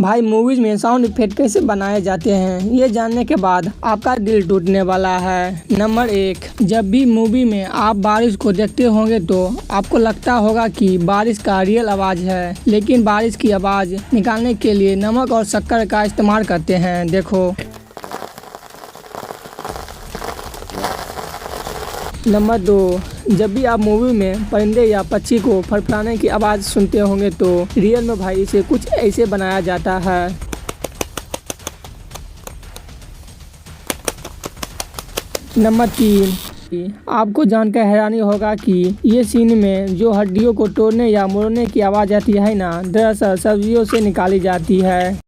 भाई मूवीज में sound effect कैसे बनाए जाते हैं, ये जानने के बाद आपका दिल टूटने वाला है। नंबर 1, जब भी मूवी में आप बारिश को देखते होंगे तो आपको लगता होगा कि बारिश का रियल आवाज है, लेकिन बारिश की आवाज निकालने के लिए नमक और शक्कर का इस्तेमाल करते हैं। देखो। नंबर 2, जब भी आप मूवी में परिंदे या पक्षी को फड़फड़ाने की आवाज़ सुनते होंगे तो रियल में भाई इसे कुछ ऐसे बनाया जाता है। नंबर 3, आपको जानकर हैरानी होगा कि ये सीन में जो हड्डियों को तोड़ने या मोड़ने की आवाज़ आती है ना, दरअसल सब्जियों से निकाली जाती है।